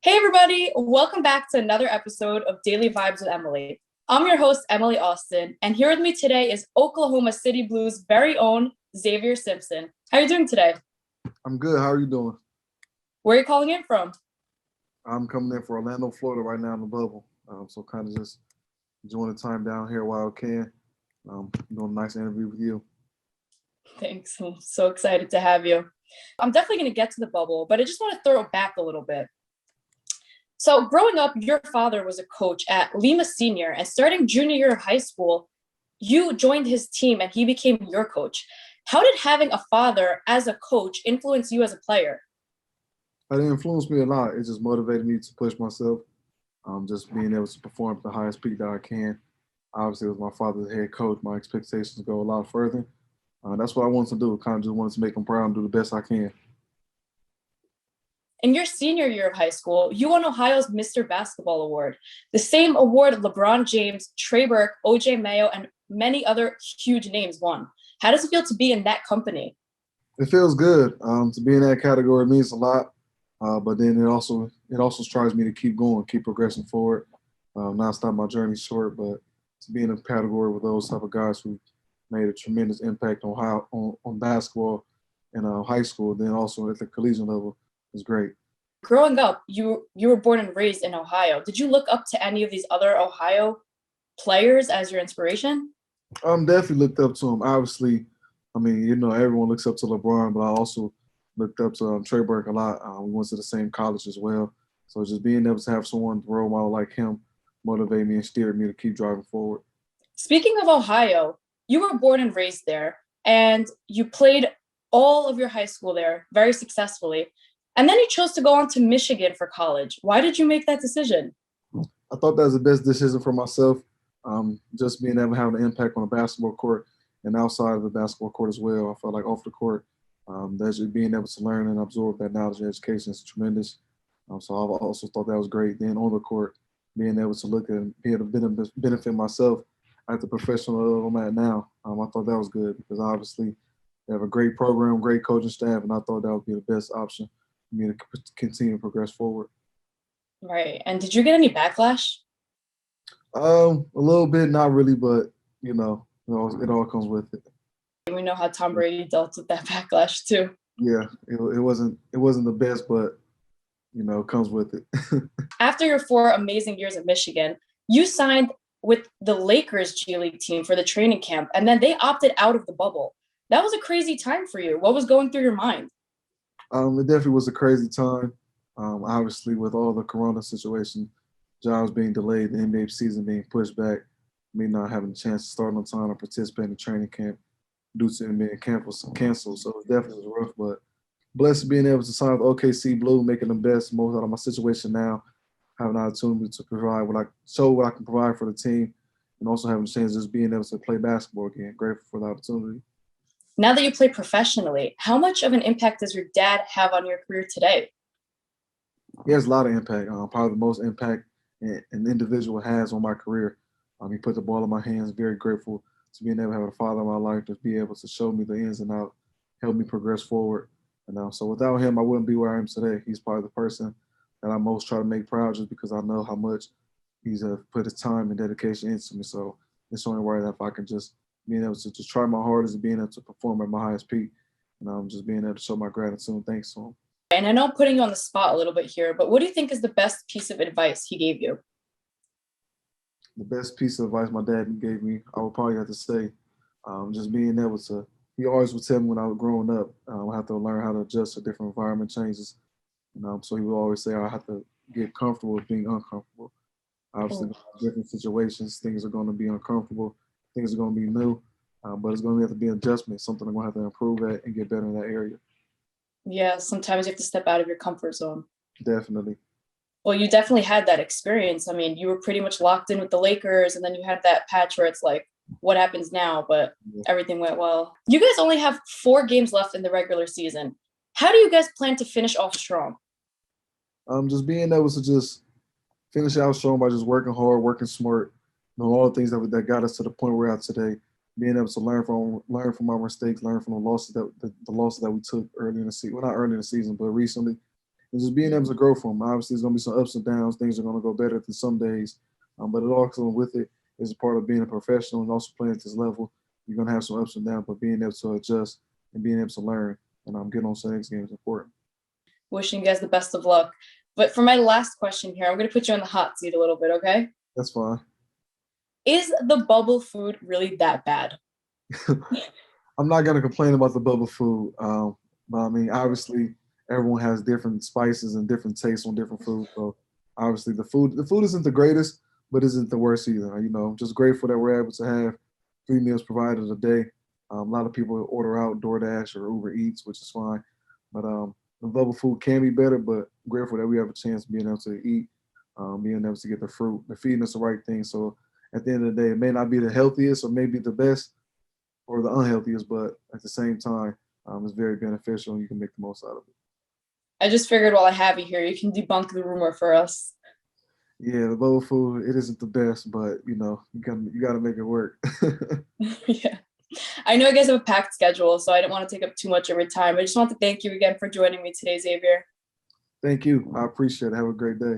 Hey, everybody, welcome back to another episode of Daily Vibes with Emily. I'm your host, Emily Austin, and here with me today is Oklahoma City Blues' very own Xavier Simpson. How are you doing today? I'm good. How are you doing? Where are you calling in from? I'm coming in for Orlando, Florida right now in the bubble. So kind of just enjoying the time down here while I can. Doing a nice interview with you. Thanks. I'm so excited to have you. I'm definitely going to get to the bubble, but I just want to throw it back a little bit. So growing up, your father was a coach at Lima Senior, and starting junior year of high school, you joined his team and he became your coach. How did having a father as a coach influence you as a player? It influenced me a lot. It just motivated me to push myself. Just being able to perform at the highest peak that I can. Obviously, with my father's head coach, my expectations go a lot further. That's what I wanted to do. Kind of just wanted to make him proud and do the best I can. In your senior year of high school, you won Ohio's Mr. Basketball Award, the same award LeBron James, Trey Burke, OJ Mayo, and many other huge names won. How does it feel to be in that company? It feels good. To be in that category means a lot. But then it also strives me to keep going, keep progressing forward, not stop my journey short. But to be in a category with those type of guys who made a tremendous impact on basketball in high school, then also at the collegiate level is great. Growing up, you were born and raised in Ohio. Did you look up to any of these other Ohio players as your inspiration? Definitely looked up to him. Obviously, I mean, everyone looks up to LeBron, but I also looked up to Trey Burke a lot. We went to the same college as well. So just being able to have someone role model like him motivate me and steer me to keep driving forward. Speaking of Ohio, you were born and raised there, and you played all of your high school there very successfully. And then you chose to go on to Michigan for college. Why did you make that decision? I thought that was the best decision for myself. Just being able to have an impact on the basketball court and outside of the basketball court as well. I felt like off the court, that just being able to learn and absorb that knowledge and education is tremendous. So I also thought that was great. Then on the court, being able to look and be able to benefit myself at the professional level I'm at now, I thought that was good because obviously they have a great program, great coaching staff, and I thought that would be the best option for me to continue to progress forward. Right. And did you get any backlash? A little bit, not really, but it all comes with it. We know how Tom Brady dealt with that backlash too. Yeah, it wasn't the best, but it comes with it. After your 4 amazing years at Michigan, you signed with the Lakers G League team for the training camp, and then they opted out of the bubble. That was a crazy time for you. What was going through your mind? It definitely was a crazy time. Obviously, with all the Corona situation, jobs being delayed, the NBA season being pushed back, me not having a chance to start on time or participate in the training camp due to it being canceled. So it definitely was rough, but blessed being able to sign with OKC Blue, making the best most out of my situation now, having an opportunity to provide what I can provide for the team, and also having a chance of just being able to play basketball again. Grateful for the opportunity. Now that you play professionally, how much of an impact does your dad have on your career today? He has a lot of impact. Probably the most impact an individual has on my career. He put the ball in my hands. Very grateful to being able to have a father in my life to be able to show me the ins and outs, help me progress forward. And so without him, I wouldn't be where I am today. He's probably the person that I most try to make proud just because I know how much he's put his time and dedication into me. So it's only right that if I can just being able to just try my hardest and being able to perform at my highest peak, and just being able to show my gratitude and thanks to him. And I know I'm putting you on the spot a little bit here, but what do you think is the best piece of advice he gave you? The best piece of advice my dad gave me, I would probably have to say, just being able to. He always would tell me when I was growing up, I have to learn how to adjust to different environment changes. So he would always say I have to get comfortable with being uncomfortable. Obviously, different situations, things are going to be uncomfortable, things are going to be new, but it's going to have to be an adjustment, something I'm going to have to improve at and get better in that area. Yeah, sometimes you have to step out of your comfort zone. Definitely. Well, you definitely had that experience. I mean, you were pretty much locked in with the Lakers, and then you had that patch where it's like, what happens now? But everything went well. You guys only have 4 games left in the regular season. How do you guys plan to finish off strong? Just being able to just finish out strong by just working hard, working smart, all the things that got us to the point we're at today. Being able to learn from our mistakes, learn from the losses that we took early in the season. Well, not early in the season, but recently. and just being able to grow from them. Obviously, there's going to be some ups and downs. Things are going to go better than some days, but it also with it is a part of being a professional and also playing at this level. You're going to have some ups and downs, but being able to adjust and being able to learn and getting on to the next game is important. Wishing you guys the best of luck. But for my last question here, I'm going to put you on the hot seat a little bit, okay? That's fine. Is the bubble food really that bad? I'm not going to complain about the bubble food, but I mean, obviously, everyone has different spices and different tastes on different food. So obviously, the food isn't the greatest, but isn't the worst either. I'm just grateful that we're able to have 3 meals provided a day. A lot of people order out DoorDash or Uber Eats, which is fine. But the bubble food can be better, but I'm grateful that we have a chance of being able to eat, being able to get the fruit. They're feeding us the right thing. So at the end of the day, it may not be the healthiest or maybe the best or the unhealthiest, but at the same time, it's very beneficial and you can make the most out of it. I just figured while I have you here, you can debunk the rumor for us. Yeah, the bubble food, it isn't the best, but you got to make it work. Yeah. I know you guys have a packed schedule, so I didn't want to take up too much of your time. I just want to thank you again for joining me today, Xavier. Thank you. I appreciate it. Have a great day.